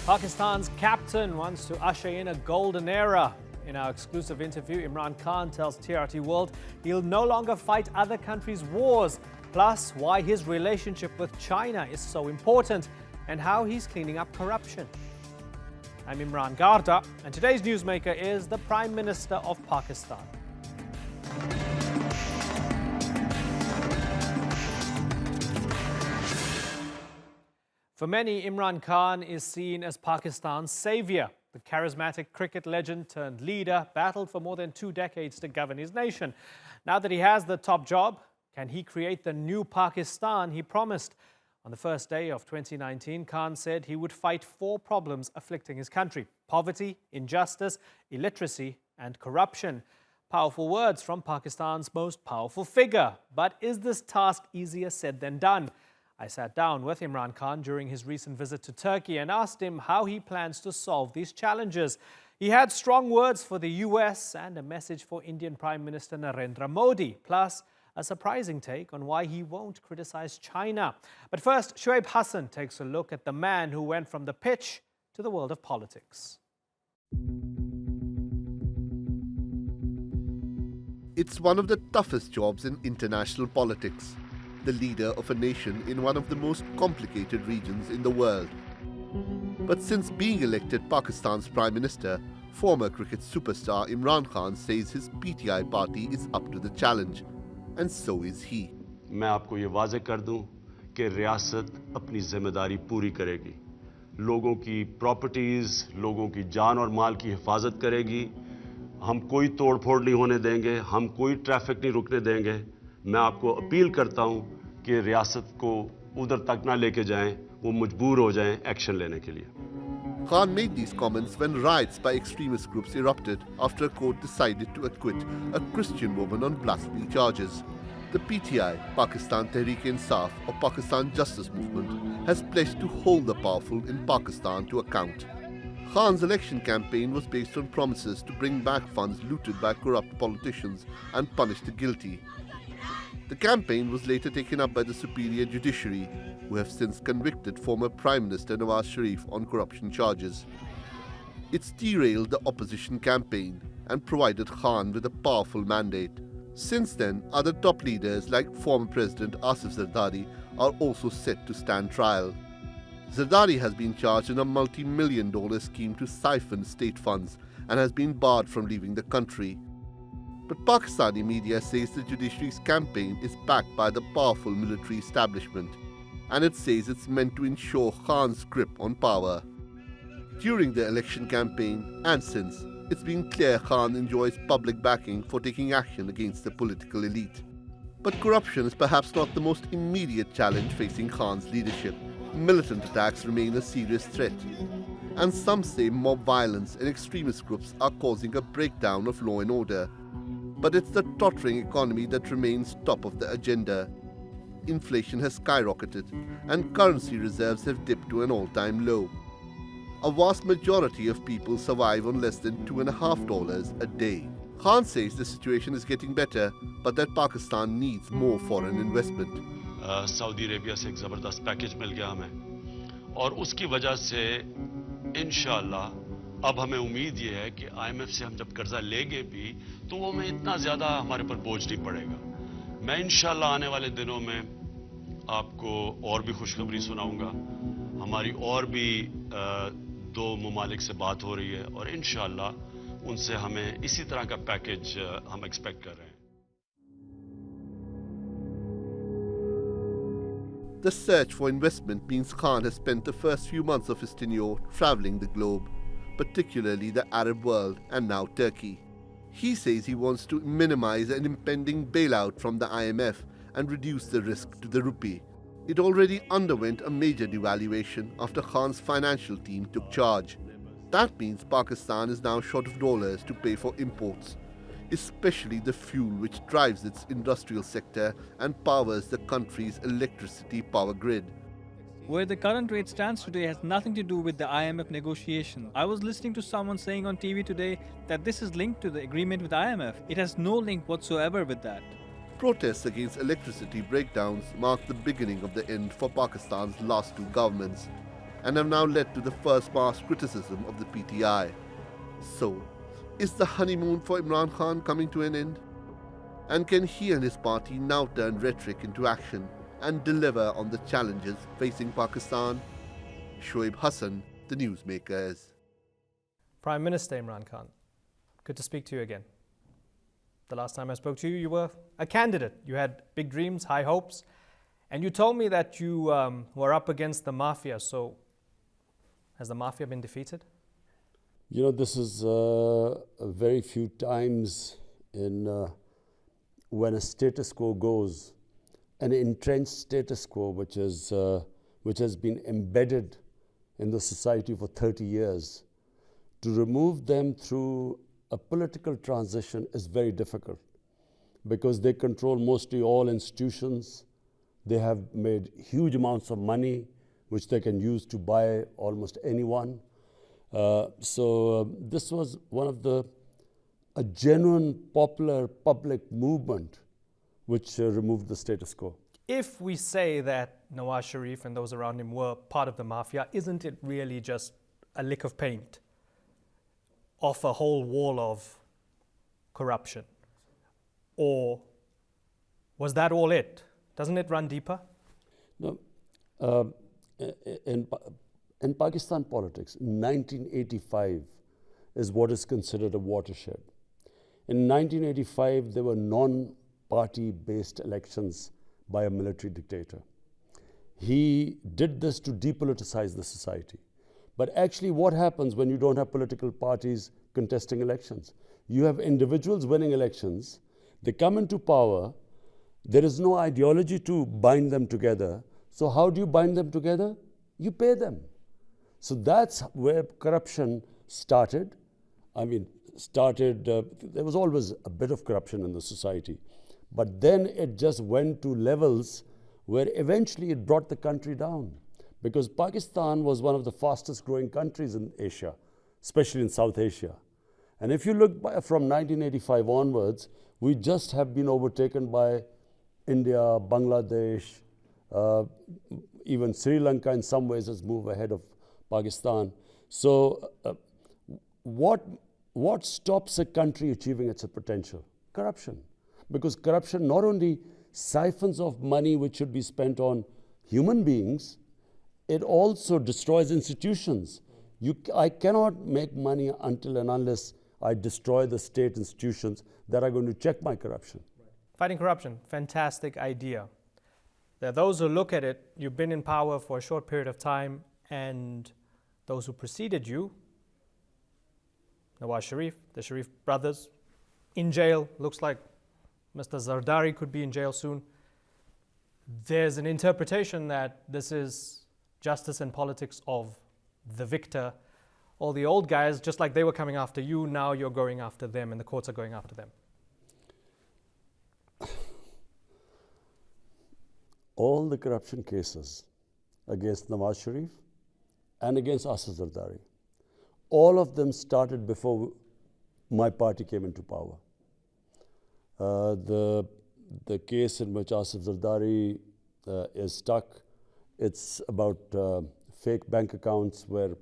Pakistan's captain wants to usher in a golden era. In our exclusive interview, Imran Khan tells TRT World he'll no longer fight other countries' wars, plus why his relationship with China is so important and how he's cleaning up corruption. I'm Imran Garda, and today's newsmaker is the Prime Minister of Pakistan. For many, Imran Khan is seen as Pakistan's savior. The charismatic cricket legend turned leader battled for more than 2 decades to govern his nation. Now that he has the top job, can he create the new Pakistan he promised? On the first day of 2019, Khan said he would fight 4 problems afflicting his country: poverty, injustice, illiteracy and corruption. Powerful words from Pakistan's most powerful figure. But is this task easier said than done? I sat down with Imran Khan during his recent visit to Turkey and asked him how he plans to solve these challenges. He had strong words for the US and a message for Indian Prime Minister Narendra Modi, plus a surprising take on why he won't criticize China. But first, Shoaib Hassan takes a look at the man who went from the pitch to the world of politics. It's one of the toughest jobs in international politics. The leader of a nation in one of the most complicated regions in the world. But since being elected Pakistan's Prime Minister, former cricket superstar Imran Khan says his PTI party is up to the challenge, and so is he. मैं आपको ये वाज़ेह कर दूं कि रियासत अपनी ज़िम्मेदारी पूरी करेगी, लोगों की प्रॉपर्टीज़, लोगों की जान और माल की हिफाजत करेगी, हम कोई तोड़-फोड़ नहीं होने देंगे, हम कोई ट्रैफिक नहीं रुकने देंगे। मैं आपको अपील करता हूं कि रियासत को उधर तक ना लेके जाएं, वो मजबूर हो जाएं एक्शन लेने के लिए। Khan made these comments when riots by extremist groups erupted after a court decided to acquit a Christian woman on blasphemy charges. The PTI, Pakistan Tehreek-e-Insaf, or Pakistan Justice Movement, has pledged to hold the powerful in Pakistan to account. Khan's election campaign was based on promises to bring back funds looted by corrupt politicians and punish the guilty. The campaign was later taken up by the superior judiciary, who have since convicted former Prime Minister Nawaz Sharif on corruption charges. It's derailed the opposition campaign and provided Khan with a powerful mandate. Since then, other top leaders like former President Asif Zardari are also set to stand trial. Zardari has been charged in a multi-million-dollar scheme to siphon state funds and has been barred from leaving the country. But Pakistani media says the judiciary's campaign is backed by the powerful military establishment, and it says it's meant to ensure Khan's grip on power. During the election campaign and since, it's been clear Khan enjoys public backing for taking action against the political elite. But corruption is perhaps not the most immediate challenge facing Khan's leadership. Militant attacks remain a serious threat, and some say mob violence and extremist groups are causing a breakdown of law and order. But it's the tottering economy that remains top of the agenda. Inflation has skyrocketed and currency reserves have dipped to an all-time low. A vast majority of people survive on less than $2.50 a day. Khan says the situation is getting better, but that Pakistan needs more foreign investment. Saudi Arabia से एक ज़बरदस्त package मिल गया हमें, और उसकी वजह से इंशाअल्लाह अब हमें उम्मीद ये है कि IMF से हम जब कर्जा लेंगे भी तो वो हमें इतना ज़्यादा हमारे पर बोझ नहीं पड़ेगा। मैं इंशाअल्लाह आने वाले दिनों में आपको और भी खुशखबरी सुनाऊंगा। हमारी और भी 2 ममालिक से बात हो रही है और इंशाअल्लाह उनसे हमें इसी तरह का पैकेज हम एक्सपेक्ट कर रहे हैं। The search for investment means Khan has spent the first few months of his tenure traveling the globe, particularly the Arab world and now Turkey. He says he wants to minimize an impending bailout from the IMF and reduce the risk to the rupee. It already underwent a major devaluation after Khan's financial team took charge. That means Pakistan is now short of dollars to pay for imports, especially the fuel which drives its industrial sector and powers the country's electricity power grid. Where the current rate stands today has nothing to do with the IMF negotiation. I was listening to someone saying on TV today that this is linked to the agreement with IMF. It has no link whatsoever with that. Protests against electricity breakdowns mark the beginning of the end for Pakistan's last 2 governments. and have now led to the first mass criticism of the PTI. So, is the honeymoon for Imran Khan coming to an end? And can he and his party now turn rhetoric into action and deliver on the challenges facing Pakistan? Shoaib Hassan, the Newsmakers. Prime Minister Imran Khan, good to speak to you again. The last time I spoke to you, you were a candidate. You had big dreams, high hopes, and you told me that you were up against the mafia. So, has the mafia been defeated? You know, this is very few times in when a status quo goes, an entrenched status quo which has been embedded in the society for 30 years, to remove them through a political transition is very difficult because they control mostly all institutions. They have made huge amounts of money which they can use to buy almost anyone. So this was one of a genuine popular public movement which removed the status quo. If we say that Nawaz Sharif and those around him were part of the mafia, isn't it really just a lick of paint off a whole wall of corruption? Or was that all it? Doesn't it run deeper? No. In Pakistan politics, 1985 is what is considered a watershed. In 1985, there were non-party based elections by a military dictator. He did this to depoliticize the society. But actually what happens when you don't have political parties contesting elections? You have individuals winning elections, they come into power, there is no ideology to bind them together. So how do you bind them together? You pay them. So that's where corruption started. There was always a bit of corruption in the society. But then it just went to levels where eventually it brought the country down. Because Pakistan was one of the fastest growing countries in Asia, especially in South Asia. And if you look from 1985 onwards, we just have been overtaken by India, Bangladesh, even Sri Lanka in some ways has moved ahead of Pakistan. So what stops a country achieving its potential? Corruption. Because corruption not only siphons off money which should be spent on human beings, it also destroys institutions. I cannot make money until and unless I destroy the state institutions that are going to check my corruption. Fighting corruption, fantastic idea. There are those who look at it, you've been in power for a short period of time, and those who preceded you, Nawaz Sharif, the Sharif brothers, in jail, looks like Mr. Zardari could be in jail soon. There's an interpretation that this is justice and politics of the victor. All the old guys, just like they were coming after you, now you're going after them and the courts are going after them. All the corruption cases against Nawaz Sharif and against Asif Zardari, all of them started before my party came into power. The case in which Asif Zardari is stuck, it's about fake bank accounts where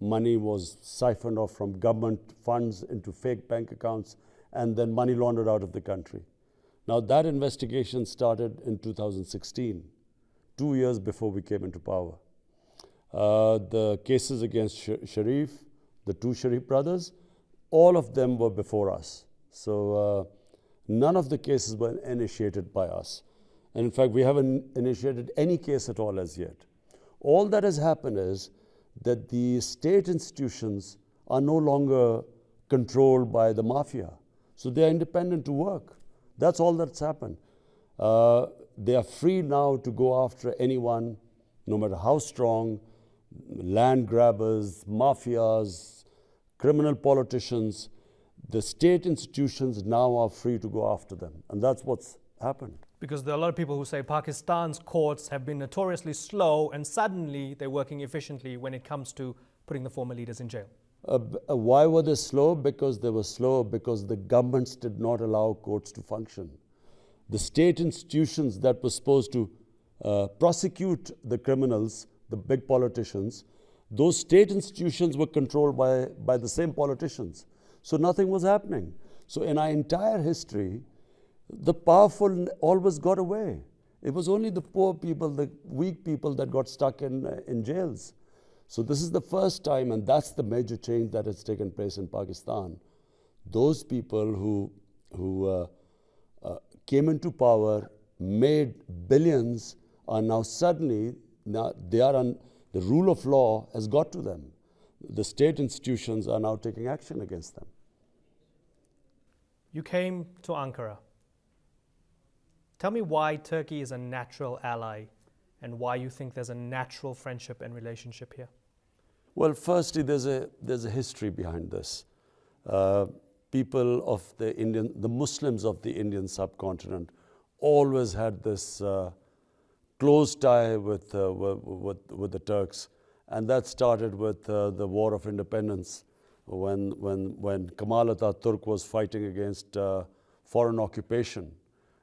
money was siphoned off from government funds into fake bank accounts and then money laundered out of the country. Now that investigation started in 2016, 2 years before we came into power. The cases against Sharif, the two Sharif brothers, all of them were before us. So none of the cases were initiated by us. And in fact, we haven't initiated any case at all as yet. All that has happened is that the state institutions are no longer controlled by the mafia. So they are independent to work. That's all that's happened. They are free now to go after anyone, no matter how strong, land grabbers, mafias, criminal politicians. The state institutions now are free to go after them. And that's what's happened. Because there are a lot of people who say Pakistan's courts have been notoriously slow and suddenly they're working efficiently when it comes to putting the former leaders in jail. Why were they slow? Because they were slow because the governments did not allow courts to function. The state institutions that were supposed to prosecute the criminals, the big politicians, those state institutions were controlled by the same politicians. So nothing was happening. So in our entire history, the powerful always got away. It was only the poor people, the weak people that got stuck in jails. So this is the first time, and that's the major change that has taken place in Pakistan. Those people who came into power, made billions, are now suddenly, they are on, the rule of law has got to them. The state institutions are now taking action against them. You came to Ankara. Tell me why Turkey is a natural ally and why you think there's a natural friendship and relationship here. Well, firstly, there's a history behind this. People of the Muslims of the Indian subcontinent always had this close tie with the Turks, and that started with the War of Independence, when Kemal Atatürk was fighting against foreign occupation,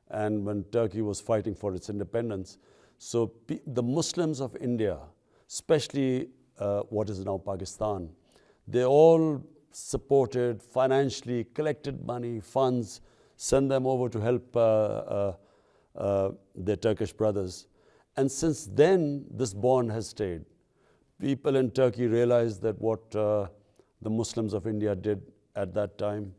and when Turkey was fighting for its independence. So the Muslims of India, especially what is now Pakistan, they all supported financially, collected money, funds, sent them over to help their Turkish brothers. And since then, this bond has stayed. People in Turkey realized that what the Muslims of India did at that time.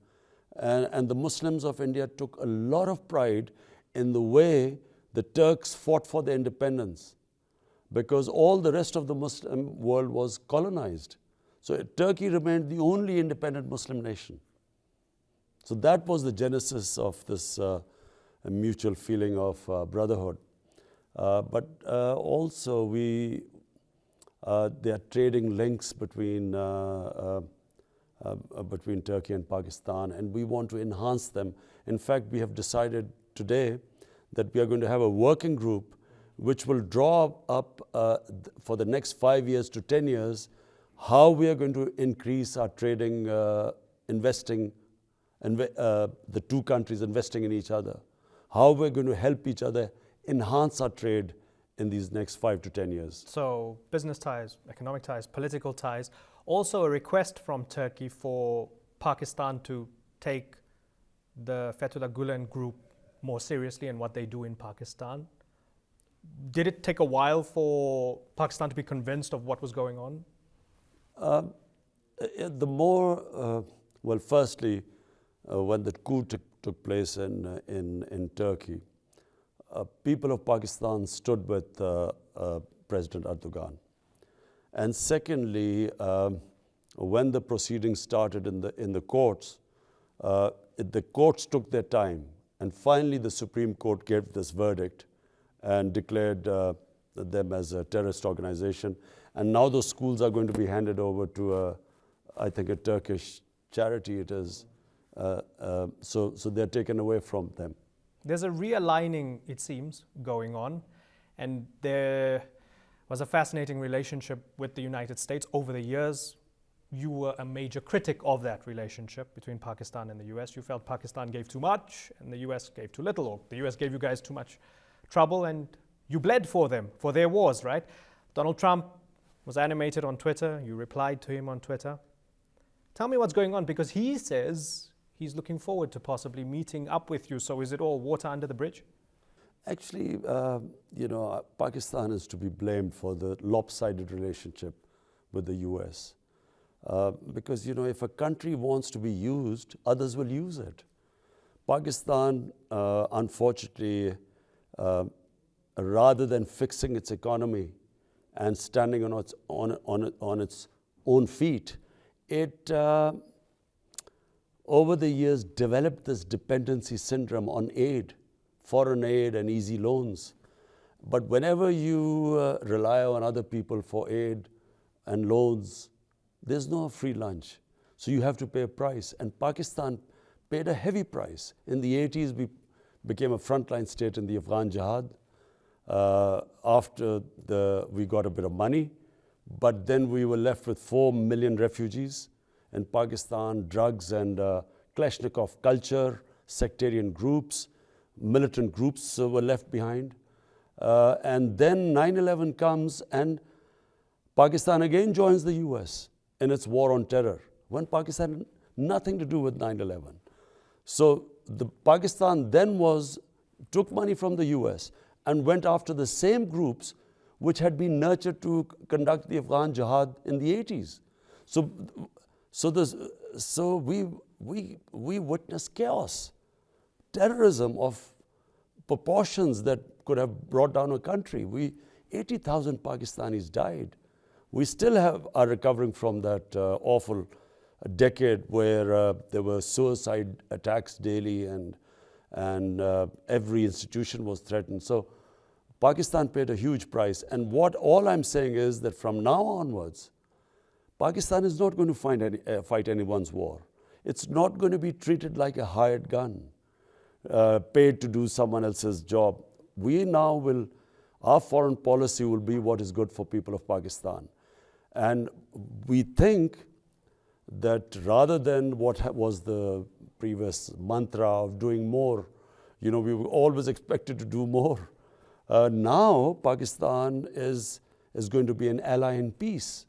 And the Muslims of India took a lot of pride in the way the Turks fought for their independence, because all the rest of the Muslim world was colonized. So Turkey remained the only independent Muslim nation. So that was the genesis of this mutual feeling of brotherhood. But also there are trading links between Turkey and Pakistan, and we want to enhance them. In fact, we have decided today that we are going to have a working group which will draw up for the next 5 years to 10 years how we are going to increase our trading, investing, and the two countries investing in each other, how we're going to help each other enhance our trade in these next 5 to 10 years. So business ties, economic ties, political ties, also a request from Turkey for Pakistan to take the Fethullah Gulen group more seriously and what they do in Pakistan. Did it take a while for Pakistan to be convinced of what was going on? Well, firstly, when the coup took place in Turkey, people of Pakistan stood with President Erdogan. And secondly, when the proceedings started in the courts, the courts took their time. And finally, the Supreme Court gave this verdict and declared them as a terrorist organization. And now those schools are going to be handed over to, I think, a Turkish charity it is. So they're taken away from them. There's a realigning, it seems, going on. And there was a fascinating relationship with the United States over the years. You were a major critic of that relationship between Pakistan and the US. You felt Pakistan gave too much and the US gave too little, or the US gave you guys too much trouble, and you bled for them, for their wars, right? Donald Trump was animated on Twitter. You replied to him on Twitter. Tell me what's going on, because he says he's looking forward to possibly meeting up with you. So is it all water under the bridge? Actually, Pakistan is to be blamed for the lopsided relationship with the US. Because, if a country wants to be used, others will use it. Pakistan, unfortunately, rather than fixing its economy and standing on its own feet, it, over the years, developed this dependency syndrome on aid, foreign aid and easy loans. But whenever you rely on other people for aid and loans, there's no free lunch. So you have to pay a price. And Pakistan paid a heavy price. In the 80s, we became a frontline state in the Afghan jihad. After we got a bit of money, but then we were left with 4 million refugees in Pakistan, drugs and Kalashnikov culture, sectarian groups, militant groups were left behind. And then 9/11 comes, and Pakistan again joins the US in its war on terror, when Pakistan had nothing to do with 9/11. So Pakistan then took money from the US and went after the same groups which had been nurtured to conduct the Afghan jihad in the 80s. So we witnessed chaos, terrorism of proportions that could have brought down a country. 80,000 Pakistanis died. We still are recovering from that awful decade where there were suicide attacks daily and every institution was threatened. So Pakistan paid a huge price. And all I'm saying is that from now onwards, Pakistan is not going to fight anyone's war. It's not going to be treated like a hired gun, paid to do someone else's job. Our foreign policy will be what is good for people of Pakistan. And we think that rather than what was the previous mantra of doing more, we were always expected to do more. Now Pakistan is going to be an ally in peace.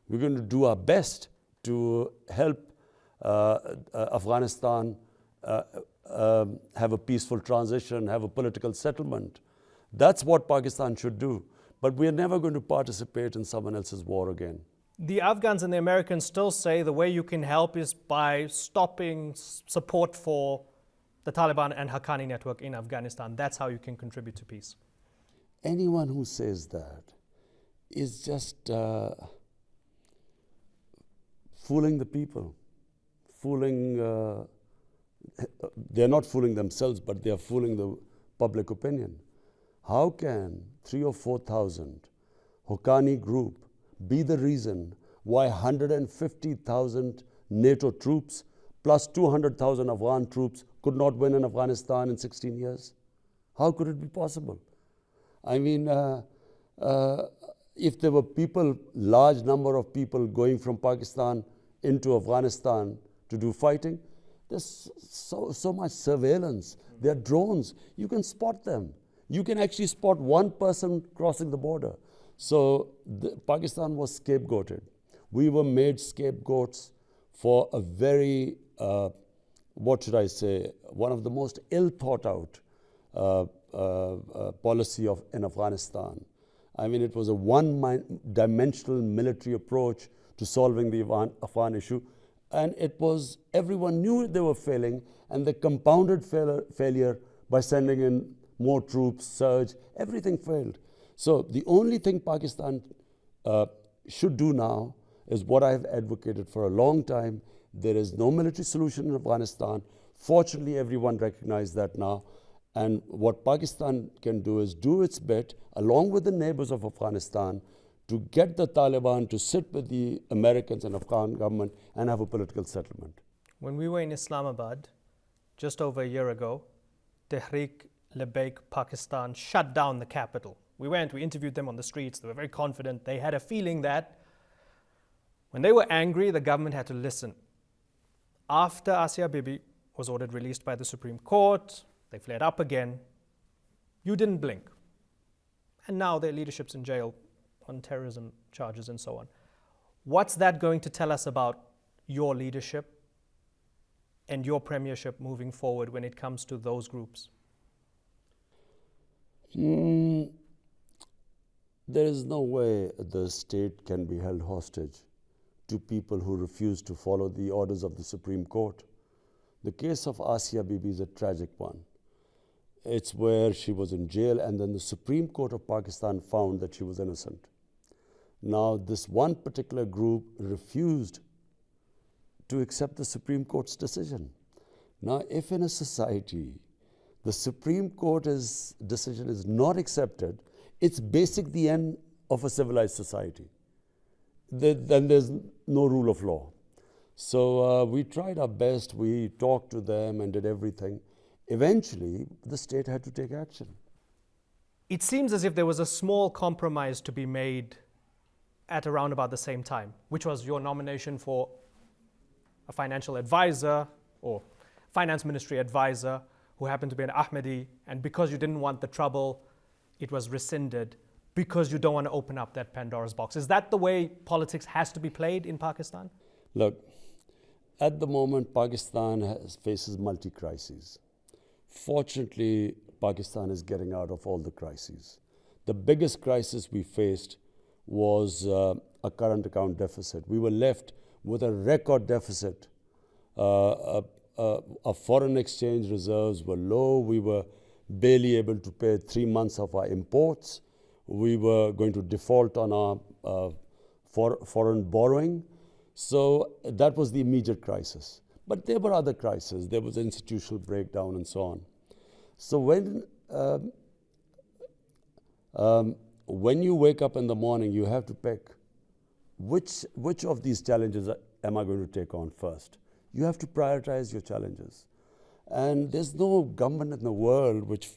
We're going to do our best to help Afghanistan have a peaceful transition, have a political settlement. That's what Pakistan should do. But we are never going to participate in someone else's war again. The Afghans and the Americans still say the way you can help is by stopping support for the Taliban and Haqqani network in Afghanistan. That's how you can contribute to peace. Anyone who says that is just fooling the people, they're not fooling themselves, but they're fooling the public opinion. How can 3,000 or 4,000 Haqqani group be the reason why 150,000 NATO troops plus 200,000 Afghan troops could not win in Afghanistan in 16 years? How could it be possible? I mean, if there were large number of people going from Pakistan into Afghanistan to do fighting, there's so much surveillance. There are drones. You can spot them. You can actually spot one person crossing the border. So Pakistan was scapegoated. We were made scapegoats for a very, one of the most ill thought out policy in Afghanistan. I mean, it was a one-dimensional military approach to solving the Afghan issue. And everyone knew they were failing, and they compounded failure by sending in more troops, surge, everything failed. So the only thing Pakistan should do now is what I've advocated for a long time. There is no military solution in Afghanistan. Fortunately, everyone recognizes that now. And what Pakistan can do is do its bit, along with the neighbors of Afghanistan, to get the Taliban to sit with the Americans and Afghan government and have a political settlement. When we were in Islamabad just over a year ago, Tehreek-e-Labbaik Pakistan shut down the capital. We interviewed them on the streets. They were very confident. They had a feeling that when they were angry, the government had to listen. After Asia Bibi was ordered released by the Supreme Court, they flared up again. You didn't blink. And now their leadership's in jail on terrorism charges and so on. What's that going to tell us about your leadership and your premiership moving forward when it comes to those groups? There is no way the state can be held hostage to people who refuse to follow the orders of the Supreme Court. The case of Asia Bibi is a tragic one. It's where she was in jail, and then the Supreme Court of Pakistan found that she was innocent. Now, this one particular group refused to accept the Supreme Court's decision. Now, if in a society the Supreme Court's decision is not accepted, it's basically the end of a civilized society. Then there's no rule of law. So we tried our best, we talked to them and did everything. Eventually, the state had to take action. It seems as if there was a small compromise to be made at around about the same time, which was your nomination for a financial advisor or finance ministry advisor who happened to be an Ahmadi, and because you didn't want the trouble, it was rescinded because you don't want to open up that Pandora's box. Is that the way politics has to be played in Pakistan? Look, at the moment, Pakistan faces multi-crises. Fortunately, Pakistan is getting out of all the crises. The biggest crisis we faced was a current account deficit. We were left with a record deficit. Our foreign exchange reserves were low. We were barely able to pay 3 months of our imports. We were going to default on our foreign borrowing. So that was the immediate crisis. But there were other crises. There was institutional breakdown and so on. So when you wake up in the morning, you have to pick which of these challenges am I going to take on first. You have to prioritize your challenges. And there's no government in the world which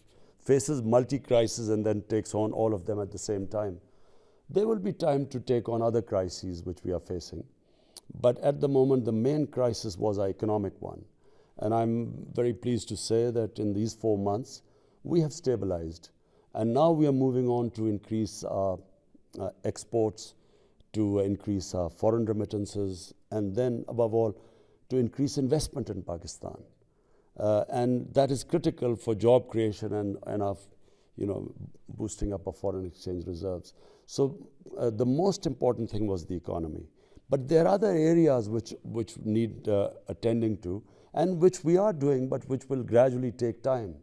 faces multi-crises and then takes on all of them at the same time. There will be time to take on other crises which we are facing. But at the moment, the main crisis was our economic one. And I'm very pleased to say that in these 4 months, we have stabilized. And now we are moving on to increase our exports, to increase our foreign remittances, and then, above all, to increase investment in Pakistan. And that is critical for job creation and our, boosting up our foreign exchange reserves. So the most important thing was the economy. But there are other areas which need attending to, and which we are doing, but which will gradually take time.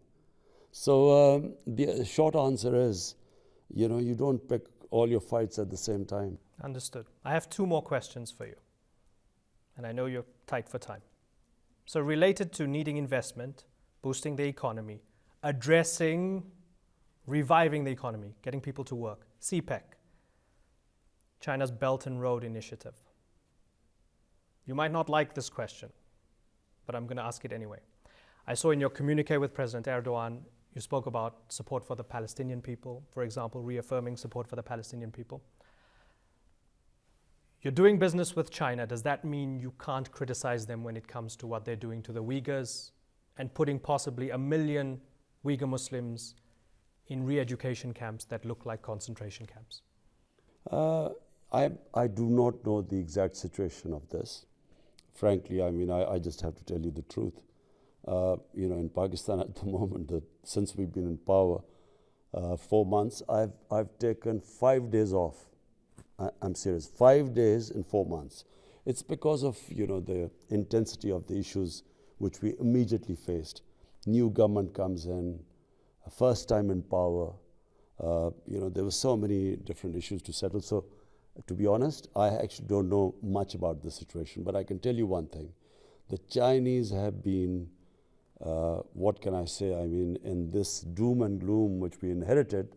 So the short answer is, you don't pick all your fights at the same time. Understood. I have 2 more questions for you. And I know you're tight for time. So related to needing investment, boosting the economy, reviving the economy, getting people to work, CPEC, China's Belt and Road Initiative. You might not like this question, but I'm going to ask it anyway. I saw in your communique with President Erdogan, you spoke about support for the Palestinian people, for example, reaffirming support for the Palestinian people. You're doing business with China. Does that mean you can't criticize them when it comes to what they're doing to the Uyghurs and putting possibly 1 million Uyghur Muslims in re-education camps that look like concentration camps? I do not know the exact situation of this. Frankly, I just have to tell you the truth. In Pakistan at the moment, since we've been in power 4 months, I've taken 5 days off. I'm serious, 5 days in 4 months. It's because of the intensity of the issues which we immediately faced. New government comes in, first time in power. There were so many different issues to settle. So, to be honest, I actually don't know much about the situation. But I can tell you one thing: the Chinese have been, what can I say? In this doom and gloom which we inherited,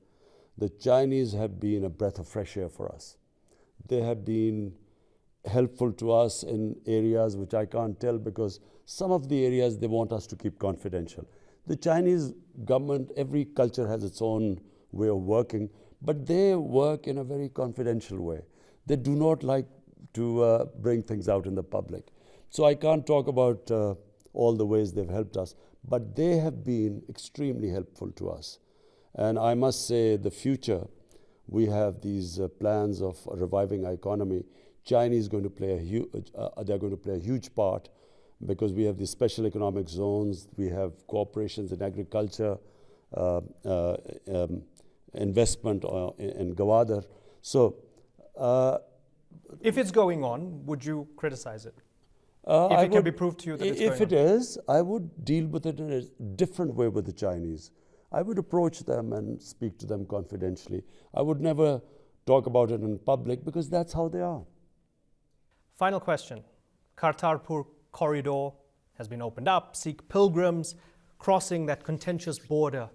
the Chinese have been a breath of fresh air for us. They have been helpful to us in areas which I can't tell, because some of the areas they want us to keep confidential. The Chinese government, every culture has its own way of working, but they work in a very confidential way. They do not like to bring things out in the public. So I can't talk about all the ways they've helped us, but they have been extremely helpful to us. And I must say, the future, we have these plans of reviving our economy. China is going to play they're going to play a huge part, because we have these special economic zones, we have cooperations in agriculture, investment in Gawadar. So, if it's going on, would you criticize it? If it can be proved to you that it's going on? If it is, I would deal with it in a different way with the Chinese. I would approach them and speak to them confidentially. I would never talk about it in public, because that's how they are. Final question. Kartarpur Corridor has been opened up. Sikh pilgrims crossing that contentious border.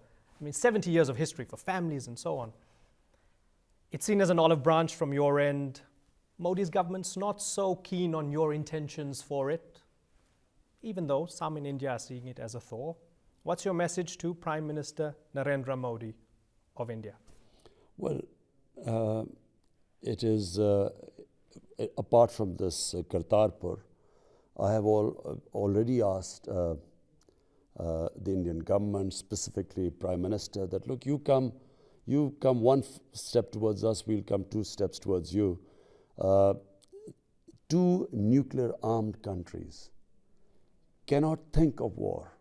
70 years of history for families and so on. It's seen as an olive branch from your end. Modi's government's not so keen on your intentions for it, even though some in India are seeing it as a thaw. What's your message to Prime Minister Narendra Modi of India? Well, it is, apart from this Kartarpur, I have already asked the Indian government, specifically Prime Minister, that look, you come, You come one step towards us, we'll come 2 steps towards you. 2 nuclear-armed countries cannot think of war.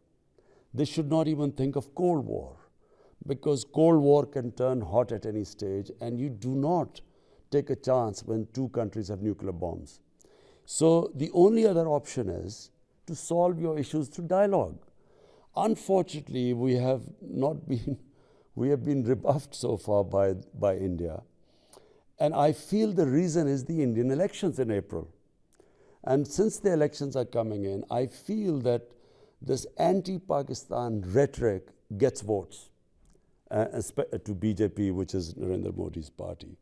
They should not even think of Cold War, because Cold War can turn hot at any stage, and you do not take a chance when 2 countries have nuclear bombs. So the only other option is to solve your issues through dialogue. Unfortunately, we have been rebuffed so far by India. And I feel the reason is the Indian elections in April. And since the elections are coming in, I feel that this anti-Pakistan rhetoric gets votes to BJP, which is Narendra Modi's party.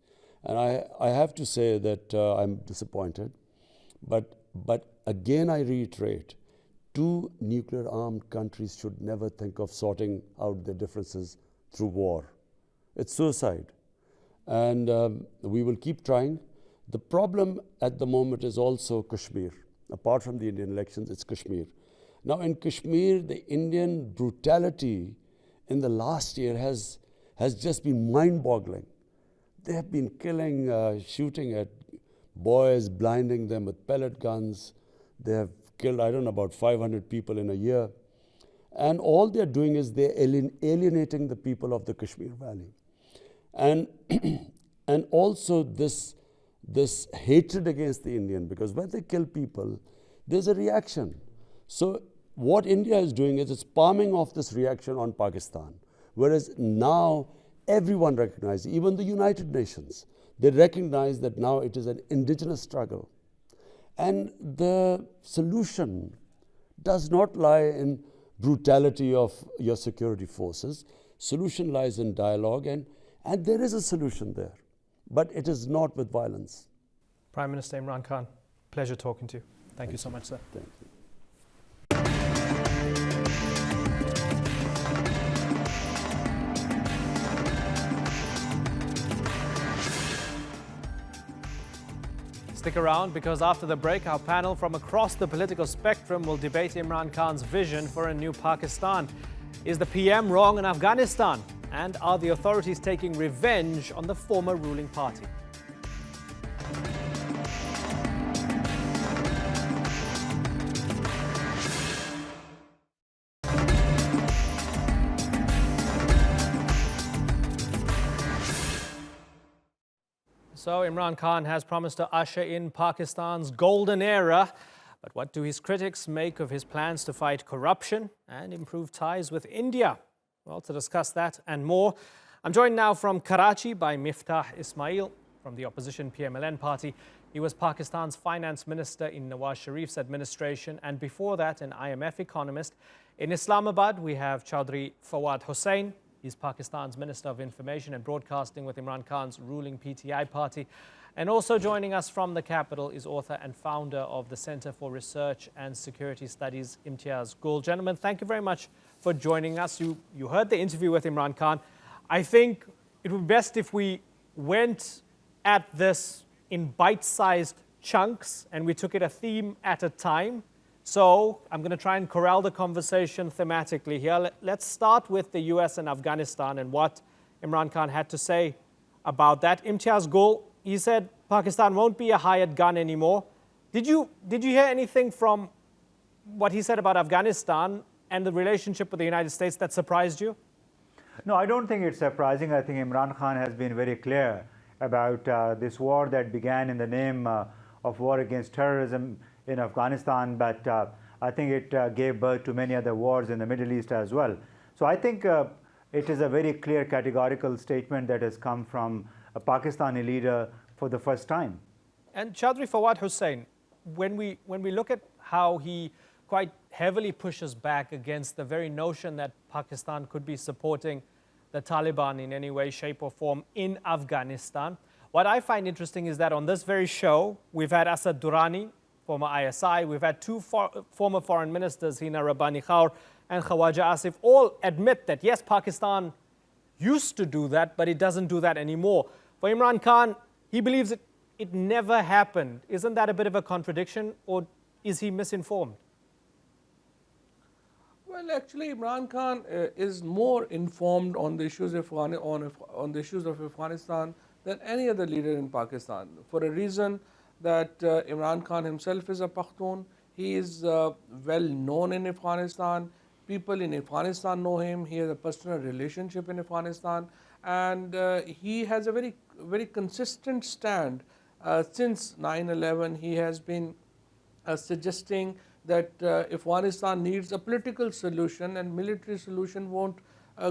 And I have to say that I'm disappointed. But again, I reiterate, 2 nuclear-armed countries should never think of sorting out their differences through war. It's suicide. And we will keep trying. The problem at the moment is also Kashmir. Apart from the Indian elections, it's Kashmir. Now in Kashmir, the Indian brutality in the last year has just been mind-boggling. They have been killing, shooting at boys, blinding them with pellet guns. They have killed, I don't know, about 500 people in a year. And all they're doing is they're alienating the people of the Kashmir Valley. And, and also this hatred against the Indian, because when they kill people, there's a reaction. So what India is doing is it's palming off this reaction on Pakistan. Whereas now everyone recognizes, even the United Nations, they recognize that now it is an indigenous struggle. And the solution does not lie in brutality of your security forces. Solution lies in dialogue, and there is a solution there. But it is not with violence. Prime Minister Imran Khan, pleasure talking to you. Thank you so much, sir. Thank you. Stick around, because after the break, our panel from across the political spectrum will debate Imran Khan's vision for a new Pakistan. Is the PM wrong in Afghanistan? And are the authorities taking revenge on the former ruling party? So Imran Khan has promised to usher in Pakistan's golden era. But what do his critics make of his plans to fight corruption and improve ties with India? Well, to discuss that and more, I'm joined now from Karachi by Miftah Ismail from the opposition PMLN party. He was Pakistan's finance minister in Nawaz Sharif's administration, and before that an IMF economist. In Islamabad, we have Chaudhry Fawad Hussain. He's Pakistan's Minister of Information and Broadcasting with Imran Khan's ruling PTI party. And also joining us from the capital is author and founder of the Center for Research and Security Studies, Imtiaz Gul. Gentlemen, thank you very much for joining us. You heard the interview with Imran Khan. I think it would be best if we went at this in bite-sized chunks and we took it a theme at a time. So I'm going to try and corral the conversation thematically here. Let's start with the US and Afghanistan and what Imran Khan had to say about that. Imtiaz Gul, he said Pakistan won't be a hired gun anymore. Did you hear anything from what he said about Afghanistan and the relationship with the United States that surprised you? No, I don't think it's surprising. I think Imran Khan has been very clear about this war that began in the name of war against terrorism in Afghanistan, but I think it gave birth to many other wars in the Middle East as well. So I think it is a very clear categorical statement that has come from a Pakistani leader for the first time. And Chaudhry Fawad Hussain, when we look at how he quite heavily pushes back against the very notion that Pakistan could be supporting the Taliban in any way, shape or form in Afghanistan, what I find interesting is that on this very show, we've had Asad Durrani, former ISI, we've had 2 former foreign ministers, Hina Rabbani Khaur and Khawaja Asif, all admit that yes, Pakistan used to do that, but it doesn't do that anymore. For Imran Khan, he believes it never happened. Isn't that a bit of a contradiction, or is he misinformed? Well, actually, Imran Khan is more informed on the issues of on the issues of Afghanistan than any other leader in Pakistan. For a reason that Imran Khan himself is a Pashtun. He is well known in Afghanistan. People in Afghanistan know him. He has a personal relationship in Afghanistan, and he has a very consistent stand since 9/11. He has been suggesting that Afghanistan needs a political solution and military solution won't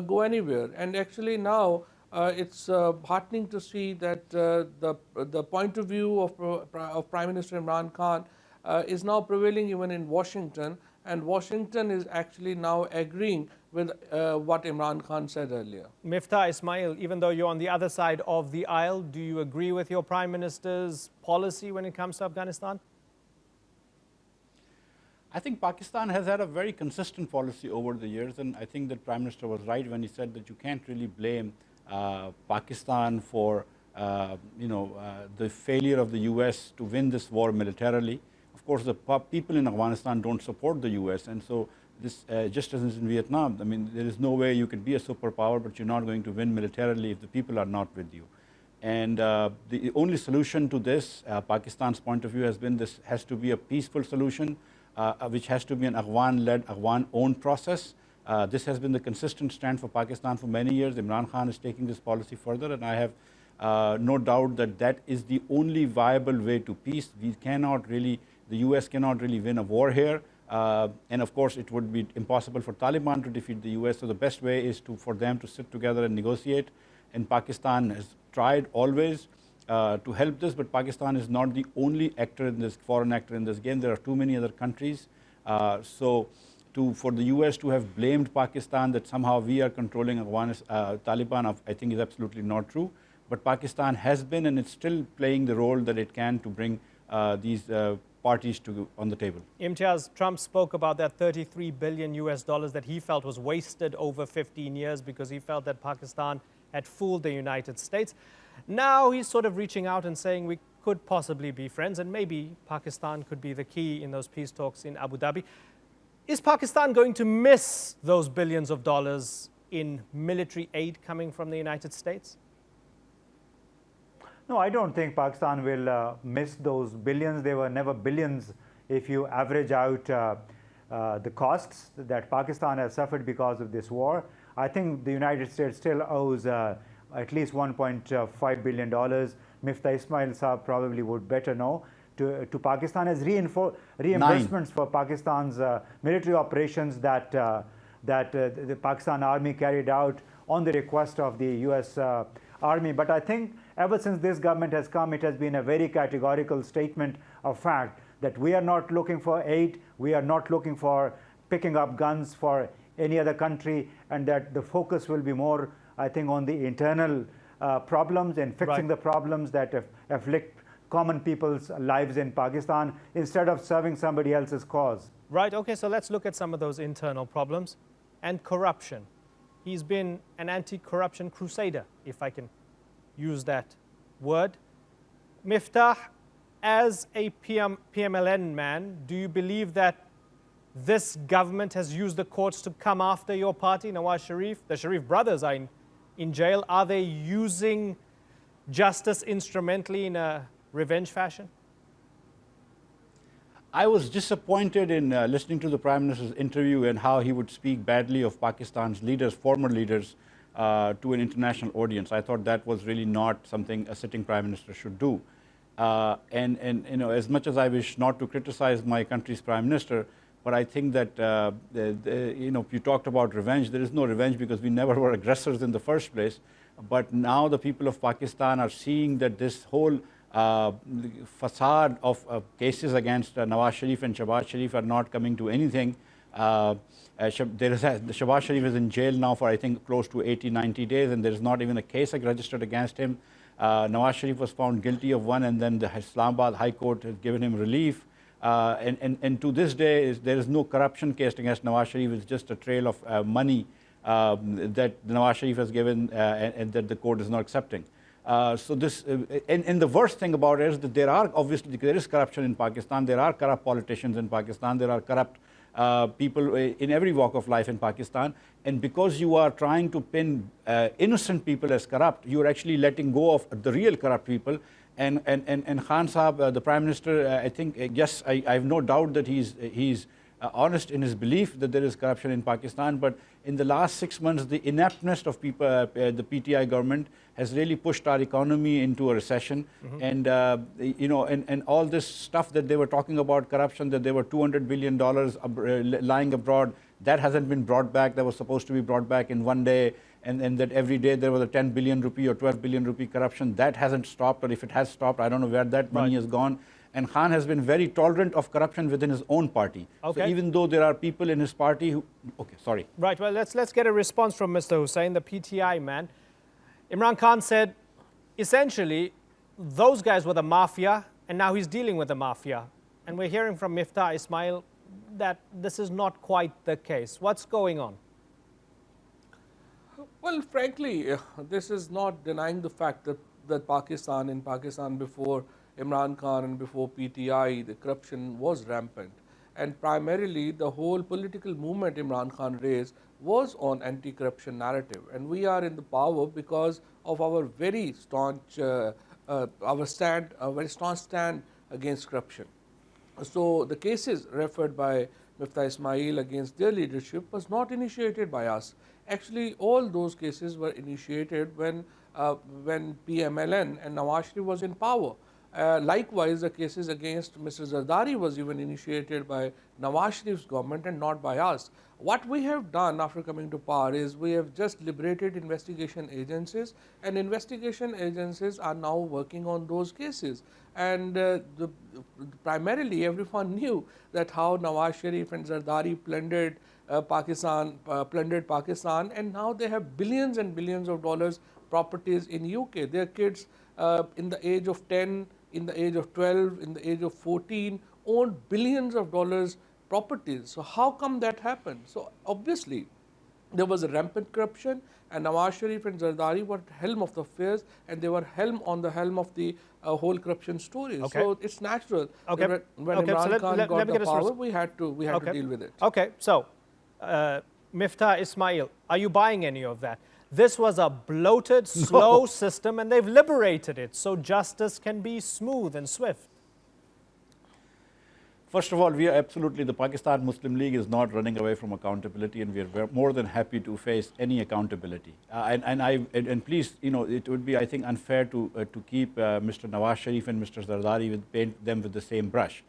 go anywhere. And actually now it's heartening to see that the point of view of Prime Minister Imran Khan is now prevailing even in Washington, and Washington is actually now agreeing with what Imran Khan said earlier. Miftah Ismail, even though you're on the other side of the aisle, do you agree with your Prime Minister's policy when it comes to Afghanistan? I think Pakistan has had a very consistent policy over the years, and I think that Prime Minister was right when he said that you can't really blame Pakistan for the failure of the US to win this war militarily. Of course, the people in Afghanistan don't support the US, and so this just as in Vietnam, I mean, there is no way you can be a superpower, but you're not going to win militarily if the people are not with you. And the only solution to this, Pakistan's point of view has been this has to be a peaceful solution, which has to be an Afghan-led, Afghan-owned process. This has been the consistent stand for Pakistan for many years. Imran Khan is taking this policy further, and I have no doubt that that is the only viable way to peace. We cannot really, the US cannot really win a war here. And of course, it would be impossible for Taliban to defeat the US. So the best way is for them to sit together and negotiate. And Pakistan has tried always to help this, but Pakistan is not the only actor in this, foreign actor in this game. There are too many other countries. For the US to have blamed Pakistan that somehow we are controlling Taliban, I think is absolutely not true. But Pakistan has been and it's still playing the role that it can to bring these parties on the table. Imtiaz, Trump spoke about that $33 billion that he felt was wasted over 15 years because he felt that Pakistan had fooled the United States. Now he's sort of reaching out and saying we could possibly be friends, and maybe Pakistan could be the key in those peace talks in Abu Dhabi. Is Pakistan going to miss those billions of dollars in military aid coming from the United States? No, I don't think Pakistan will miss those billions. They were never billions if you average out the costs that Pakistan has suffered because of this war. I think the United States still owes at least $1.5 billion. Miftah Ismail Saab probably would better know. To Pakistan as reimbursements for Pakistan's military operations that the Pakistan Army carried out on the request of the US Army. But I think ever since this government has come, it has been a very categorical statement of fact that we are not looking for aid, we are not looking for picking up guns for any other country, and that the focus will be more, I think, on the internal problems and fixing the problems that afflict common people's lives in Pakistan instead of serving somebody else's cause. Right, okay, so let's look at some of those internal problems. And corruption. He's been an anti-corruption crusader, if I can use that word. Miftah, as a PMLN man, do you believe that this government has used the courts to come after your party, Nawaz Sharif? The Sharif brothers are in jail. Are they using justice instrumentally in a revenge fashion? I was disappointed in listening to the Prime Minister's interview and how he would speak badly of Pakistan's leaders, former leaders, to an international audience. I thought that was really not something a sitting Prime Minister should do. And you know, as much as I wish not to criticize my country's Prime Minister, but I think that you know, you talked about revenge. There is no revenge because we never were aggressors in the first place. But now the people of Pakistan are seeing that this whole facade of cases against Nawaz Sharif and Shahbaz Sharif are not coming to anything. Shahbaz Sharif is in jail now for I think close to 80-90 days, and there is not even a case registered against him. Nawaz Sharif was found guilty of one, and then the Islamabad High Court has given him relief. And to this day, there is no corruption case against Nawaz Sharif. It's just a trail of money that Nawaz Sharif has given and that the court is not accepting. So this, and the worst thing about it is that there is corruption in Pakistan. There are corrupt politicians in Pakistan. There are corrupt people in every walk of life in Pakistan. And because you are trying to pin innocent people as corrupt, you are actually letting go of the real corrupt people. And Khan Sahab, the Prime Minister, I think, yes, I have no doubt that he's honest in his belief that there is corruption in Pakistan. But in the last 6 months, the ineptness of people, the PTI government has really pushed our economy into a recession. And you know, and all this stuff that they were talking about corruption, that there were $200 billion lying abroad, that hasn't been brought back. That was supposed to be brought back in one day. And that every day there was a 10 billion rupee or 12 billion rupee corruption. That hasn't stopped, or if it has stopped, I don't know where that money has gone. And Khan has been very tolerant of corruption within his own party. Okay. So even though there are people in his party who, okay, sorry. Right, well, let's get a response from Mr. Hussain, the PTI man. Imran Khan said, essentially, those guys were the mafia, and now he's dealing with the mafia. And we're hearing from Miftah Ismail that this is not quite the case. What's going on? Well, frankly, this is not denying the fact that in Pakistan before Imran Khan and before PTI, the corruption was rampant. And primarily, the whole political movement Imran Khan raised was on anti-corruption narrative. And we are in the power because of our very staunch, very staunch stand against corruption. So the cases referred by Miftah Ismail against their leadership was not initiated by us. Actually, all those cases were initiated when PMLN and Nawaz Sharif was in power. Likewise, the cases against Mr. Zardari was even initiated by Nawaz Sharif's government and not by us. What we have done after coming to power is we have just liberated investigation agencies, and investigation agencies are now working on those cases. And primarily, everyone knew that how Nawaz Sharif and Zardari plundered Pakistan, and now they have billions and billions of dollars properties in UK. Their kids in the age of 10, in the age of 12, in the age of 14 owned billions of dollars properties. So how come that happened? So obviously there was a rampant corruption, and Nawaz Sharif and Zardari were helm of the affairs, and they were on the helm of the whole corruption story. Okay. So it's natural Okay. that when Okay, so Imran Khan let got me the get a power, we had to deal with it. Okay, so Miftah Ismail, are you buying any of that? This was a bloated, slow system, and they've liberated it, so justice can be smooth and swift. First of all, we are absolutely, the Pakistan Muslim League is not running away from accountability, and we are more than happy to face any accountability. And please, you know, it would be, I think, unfair to keep Mr. Nawaz Sharif and Mr. Zardari paint them with the same brush.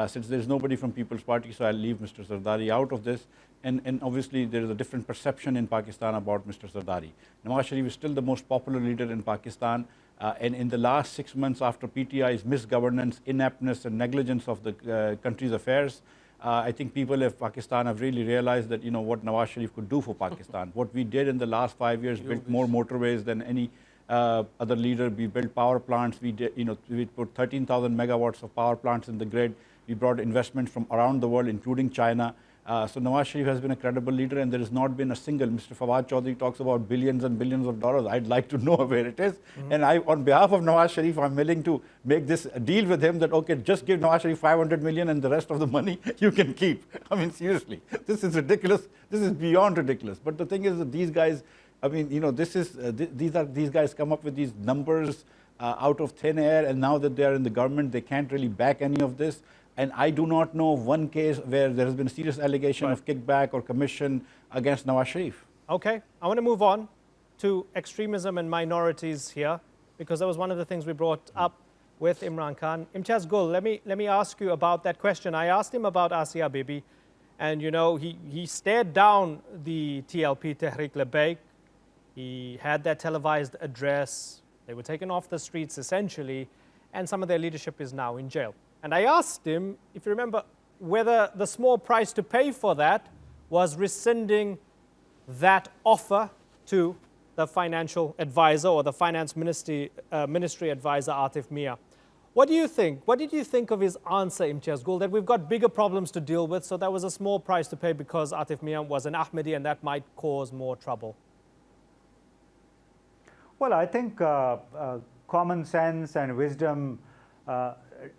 Since there is nobody from People's Party, so I'll leave Mr. Zardari out of this. And obviously, there is a different perception in Pakistan about Mr. Zardari. Nawaz Sharif is still the most popular leader in Pakistan. And in the last 6 months after PTI's misgovernance, ineptness, and negligence of the country's affairs, I think people of Pakistan have really realized that, you know, what Nawaz Sharif could do for Pakistan. What we did in the last 5 years, built more motorways than any other leader. We built power plants. We did, you know, we put 13,000 megawatts of power plants in the grid. We brought investments from around the world, including China. So Nawaz Sharif has been a credible leader, and there has not been a single. Mr. Fawad Chaudhry talks about billions and billions of dollars. I'd like to know where it is. And on behalf of Nawaz Sharif, I'm willing to make this deal with him that, okay, just give Nawaz Sharif 500 million and the rest of the money you can keep. I mean, seriously, this is ridiculous. This is beyond ridiculous. But the thing is that these guys, I mean, you know, these guys come up with these numbers out of thin air, and now that they are in the government, they can't really back any of this. And I do not know of one case where there has been a serious allegation of kickback or commission against Nawaz Sharif. Okay, I want to move on to extremism and minorities here, because that was one of the things we brought up with Imran Khan. Imtiaz Gul, let me ask you about that question. I asked him about Asia Bibi, and you know, he stared down the TLP, Tehreek Labbaik. He had that televised address. They were taken off the streets essentially, and some of their leadership is now in jail. And I asked him, if you remember, whether the small price to pay for that was rescinding that offer to the financial advisor or the finance ministry advisor, Atif Mia. What do you think? What did you think of his answer, Imtiaz Gul, that we've got bigger problems to deal with, so that was a small price to pay because Atif Mia was an Ahmadi and that might cause more trouble? Well, I think common sense and wisdom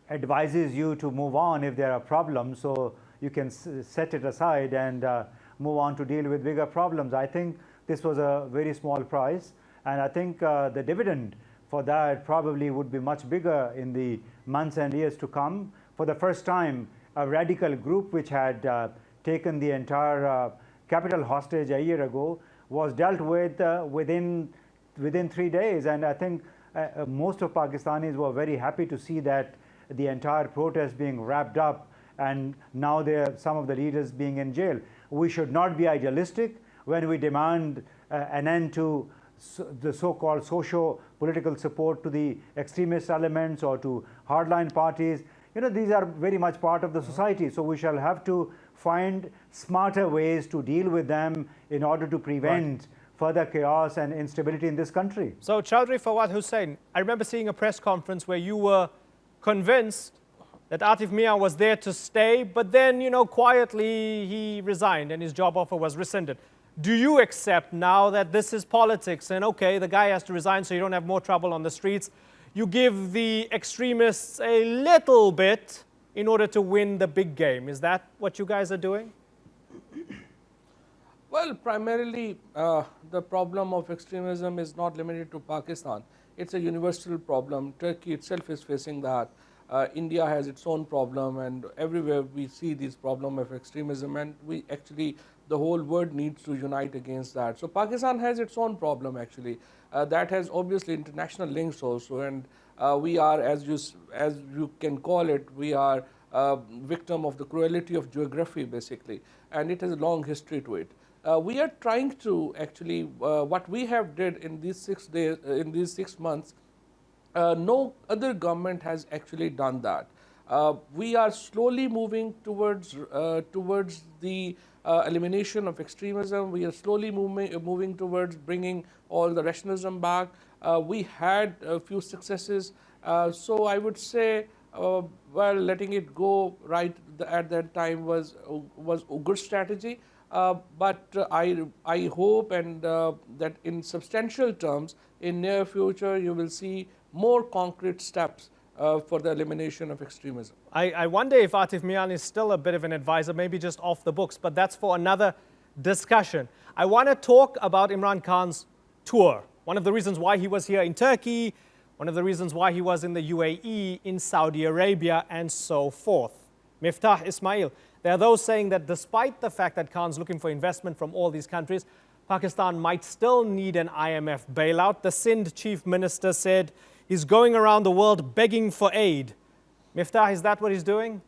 advises you to move on if there are problems. So you can set it aside and move on to deal with bigger problems. I think this was a very small price, and I think the dividend for that probably would be much bigger in the months and years to come. For the first time, a radical group which had taken the entire capital hostage a year ago was dealt with within 3 days, and I think most of Pakistanis were very happy to see that the entire protest being wrapped up, and now some of the leaders being in jail. We should not be idealistic when we demand an end to the so-called socio-political support to the extremist elements or to hardline parties. You know, these are very much part of the society, so we shall have to find smarter ways to deal with them in order to prevent further chaos and instability in this country. So, Chaudhry Fawad Hussain, I remember seeing a press conference where you were convinced that Atif Mian was there to stay, but then, you know, quietly he resigned and his job offer was rescinded. Do you accept now that this is politics and, okay, the guy has to resign so you don't have more trouble on the streets? You give the extremists a little bit in order to win the big game. Is that what you guys are doing? Well, primarily the problem of extremism is not limited to Pakistan. It's a universal problem. Turkey itself is facing that. India has its own problem, and everywhere we see this problem of extremism, and the whole world needs to unite against that. So Pakistan has its own problem actually. That has obviously international links also, and we are, as you can call it, we are victim of the cruelty of geography basically, and it has a long history to it. We are trying to actually, what we have did in these 6 days, in these 6 months, no other government has actually done that. We are slowly moving towards the elimination of extremism. We are slowly moving towards bringing all the rationalism back. We had a few successes. So I would say, well, letting it go right at that time was a good strategy. But I hope and that in substantial terms, in near future, you will see more concrete steps for the elimination of extremism. I wonder if Atif Mian is still a bit of an advisor, maybe just off the books, but that's for another discussion. I want to talk about Imran Khan's tour. One of the reasons why he was here in Turkey, one of the reasons why he was in the UAE, in Saudi Arabia, and so forth. Miftah Ismail, there are those saying that despite the fact that Khan's looking for investment from all these countries, Pakistan might still need an IMF bailout. The Sindh chief minister said he's going around the world begging for aid. Miftah, is that what he's doing?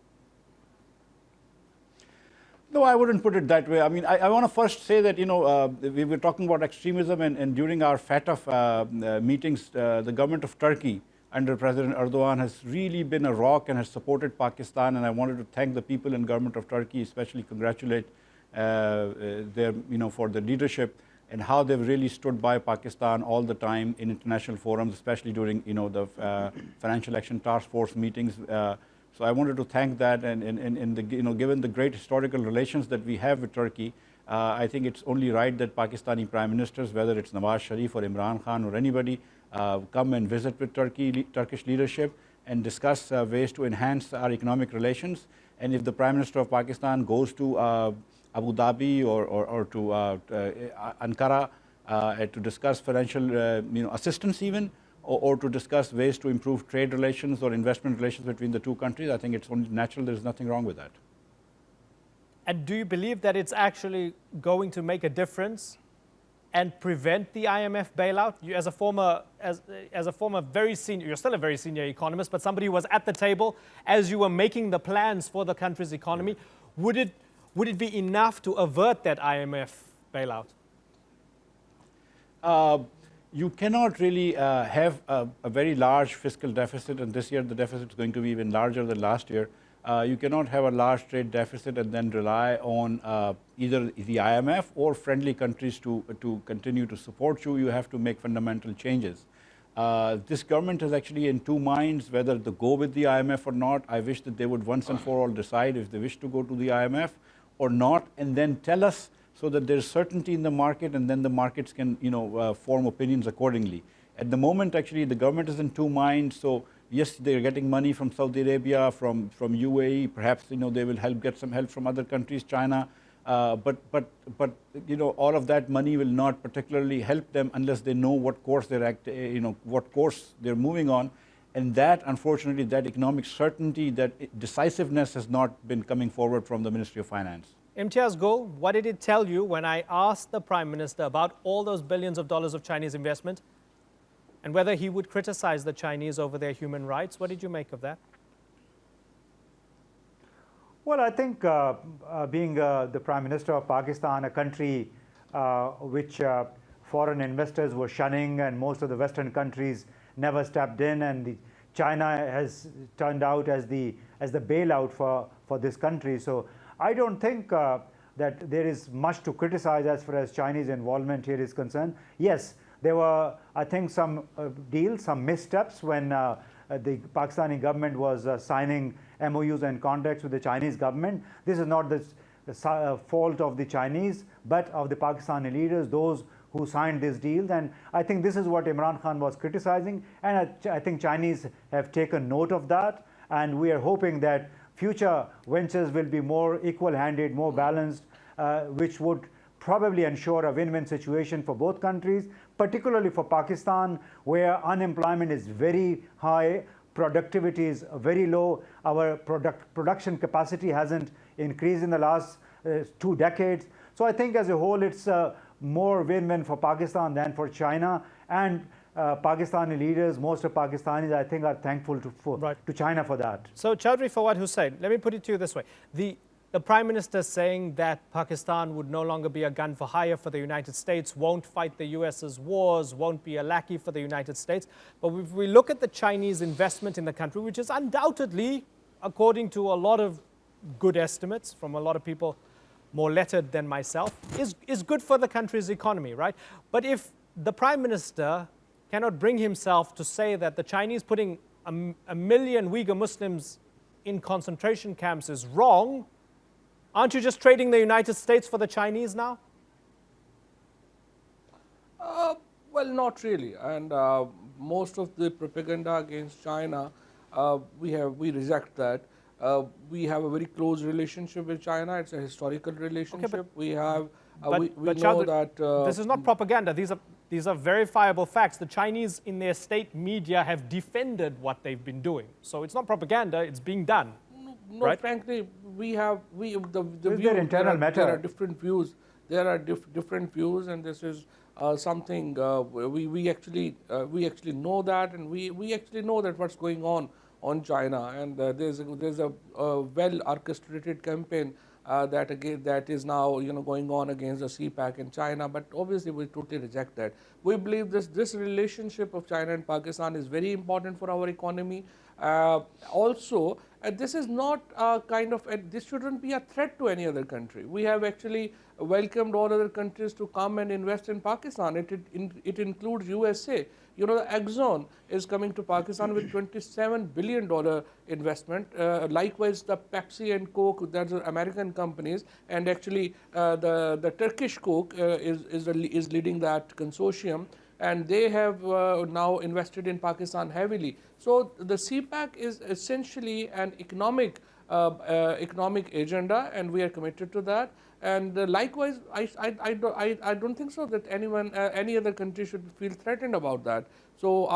No, I wouldn't put it that way. I mean, I want to first say that, you know, we were talking about extremism, and during our FATF meetings, the government of Turkey under President Erdogan has really been a rock and has supported Pakistan, and I wanted to thank the people in government of Turkey, especially congratulate them, you know, for the leadership and how they've really stood by Pakistan all the time in international forums, especially during, you know, the Financial Action Task Force meetings. So I wanted to thank that, and the, you know, given the great historical relations that we have with Turkey, I think it's only right that Pakistani prime ministers, whether it's Nawaz Sharif or Imran Khan or anybody, come and visit with Turkish leadership and discuss ways to enhance our economic relations. And if the Prime Minister of Pakistan goes to Abu Dhabi or to Ankara to discuss financial you know, assistance even, or to discuss ways to improve trade relations or investment relations between the two countries, I think it's only natural. There's nothing wrong with that. And do you believe that it's actually going to make a difference and prevent the IMF bailout? You, as a former very senior, you're still a very senior economist, but somebody who was at the table as you were making the plans for the country's economy, would it be enough to avert that IMF bailout? You cannot really have a very large fiscal deficit, and this year the deficit is going to be even larger than last year. You cannot have a large trade deficit and then rely on either the IMF or friendly countries to continue to support you. You have to make fundamental changes. This government is actually in two minds whether to go with the IMF or not. I wish that they would once and for all decide if they wish to go to the IMF or not, and then tell us, so that there's certainty in the market, and then the markets can, you know, form opinions accordingly. At the moment, actually, the government is in two minds, so Yes, they're getting money from Saudi Arabia, from UAE. Perhaps they will get some help from other countries, China. But all of that money will not particularly help them unless they know what course what course they're moving on. And that, unfortunately, that economic certainty, that decisiveness has not been coming forward from the Ministry of Finance. Imtiaz Gul, what did it tell you when I asked the Prime Minister about all those billions of dollars of Chinese investment and whether he would criticize the Chinese over their human rights? What did you make of that? Well, I think being the Prime Minister of Pakistan, a country which foreign investors were shunning and most of the Western countries never stepped in, and China has turned out as the bailout for this country. So I don't think that there is much to criticize as far as Chinese involvement here is concerned. Yes, there were, I think, some deals, some missteps when the Pakistani government was signing MOUs and contracts with the Chinese government. This is not the fault of the Chinese, but of the Pakistani leaders, those who signed these deals. And I think this is what Imran Khan was criticizing. And I think Chinese have taken note of that. And we are hoping that future ventures will be more equal-handed, more balanced, which would probably ensure a win-win situation for both countries, particularly for Pakistan, where unemployment is very high, productivity is very low. Our production capacity hasn't increased in the last 2 decades. So I think as a whole, it's more win-win for Pakistan than for China. And Pakistani leaders, most of Pakistanis, I think, are thankful to China for that. So, Chaudhry Fawad Hussain, let me put it to you this way. The Prime Minister saying that Pakistan would no longer be a gun for hire for the United States, won't fight the US's wars, won't be a lackey for the United States. But if we look at the Chinese investment in the country, which is undoubtedly, according to a lot of good estimates from a lot of people more lettered than myself, is good for the country's economy, right? But if the Prime Minister cannot bring himself to say that the Chinese putting a million Uyghur Muslims in concentration camps is wrong, aren't you just trading the United States for the Chinese now? Well, not really. And most of the propaganda against China, we reject that. We have a very close relationship with China. It's a historical relationship. Okay, we have. We know that this is not propaganda. These are verifiable facts. The Chinese, in their state media, have defended what they've been doing. So it's not propaganda. It's being done. No, right? Frankly, the view, internal matter. There are different views. There are different views, and this is something we actually know that, and we actually know that what's going on China, and there's a well orchestrated campaign that is now going on against the CPAC in China. But obviously we totally reject that. We believe this relationship of China and Pakistan is very important for our economy. Also, this is not this shouldn't be a threat to any other country. We have actually welcomed all other countries to come and invest in Pakistan. It includes USA. The Exxon is coming to Pakistan with $27 billion investment. Likewise, the Pepsi and Coke, that's American companies, and actually the Turkish Coke is leading that consortium, and they have now invested in Pakistan heavily. So the CPAC is essentially an economic agenda, and we are committed to that. And likewise, I don't think so that any other country should feel threatened about that. So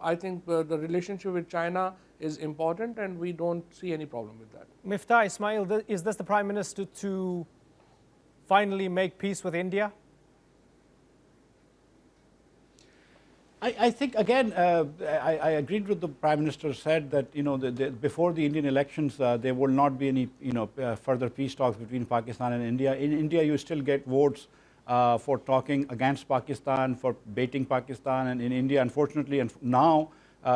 I think the relationship with China is important, and we don't see any problem with that. Miftah Ismail, is this the Prime Minister to finally make peace with India? I think, again, I agreed with the Prime Minister said that, before the Indian elections, there will not be any, further peace talks between Pakistan and India. In India, you still get votes for talking against Pakistan, for baiting Pakistan. And in India, unfortunately, and now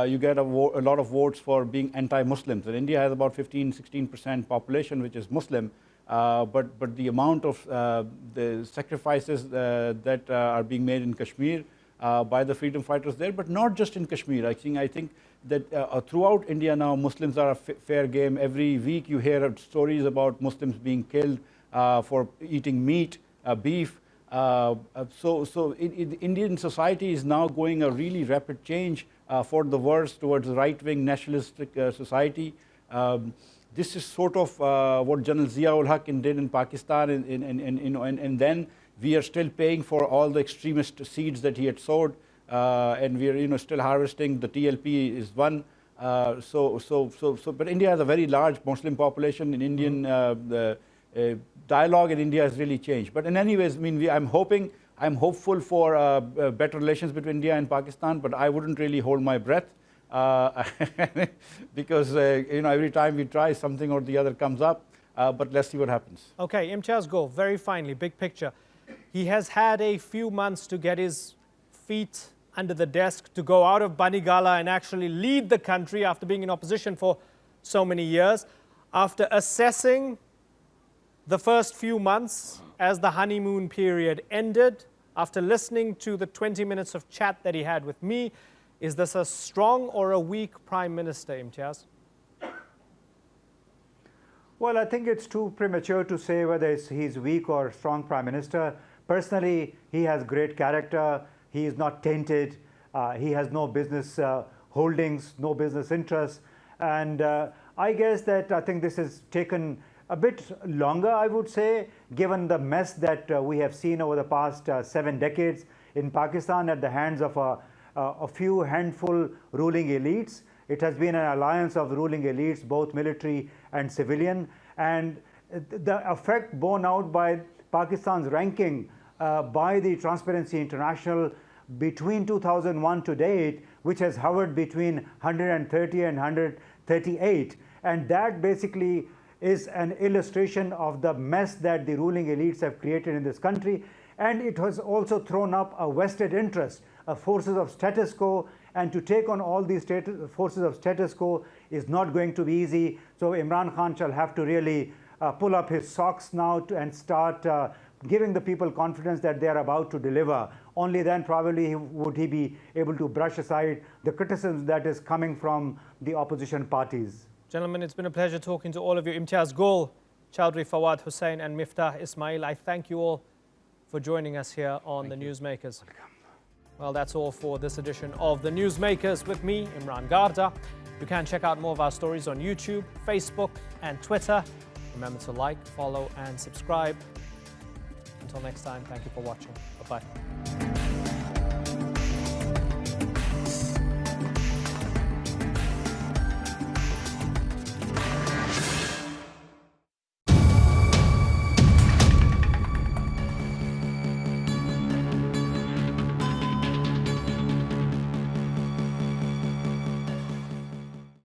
you get a lot of votes for being anti-Muslims. And India has about 15–16% population, which is Muslim. But the amount of the sacrifices that are being made in Kashmir by the freedom fighters there, but not just in Kashmir. I think that throughout India now, Muslims are a fair game. Every week you hear stories about Muslims being killed for eating meat, beef. So Indian society is now going a really rapid change for the worse towards right-wing nationalistic society. This is sort of what General Zia-ul Haq did in Pakistan, and then we are still paying for all the extremist seeds that he had sowed, and we are still harvesting. The TLP is one. But India has a very large Muslim population. In Indian the dialogue in India has really changed. But in any ways, I mean, I'm hopeful for better relations between India and Pakistan. But I wouldn't really hold my breath because every time we try, something or the other comes up. But let's see what happens. Okay, Imtiaz Gul, very finally, big picture. He has had a few months to get his feet under the desk, to go out of Banigala and actually lead the country after being in opposition for so many years. After assessing the first few months as the honeymoon period ended, after listening to the 20 minutes of chat that he had with me, is this a strong or a weak Prime Minister, Imtiaz? Well, I think it's too premature to say whether he's weak or strong Prime Minister. Personally, he has great character. He is not tainted. He has no business holdings, no business interests. And I guess that I think this has taken a bit longer, I would say, given the mess that we have seen over the past 7 decades in Pakistan at the hands of a few handful ruling elites. It has been an alliance of ruling elites, both military and civilian. And the effect borne out by Pakistan's ranking by the Transparency International between 2001 to date, which has hovered between 130 and 138. And that basically is an illustration of the mess that the ruling elites have created in this country. And it has also thrown up a vested interest, forces of status quo, and to take on all these forces of status quo is not going to be easy. So Imran Khan shall have to really pull up his socks now and start giving the people confidence that they are about to deliver. Only then probably would he be able to brush aside the criticism that is coming from the opposition parties. Gentlemen, it's been a pleasure talking to all of you. Imtiaz Gul, Chaudhry Fawad Hussain and Miftah Ismail. I thank you all for joining us here on The Newsmakers. Well, that's all for this edition of The Newsmakers with me, Imran Garda. You can check out more of our stories on YouTube, Facebook and Twitter. Remember to like, follow and subscribe. Until next time, thank you for watching. Bye-bye.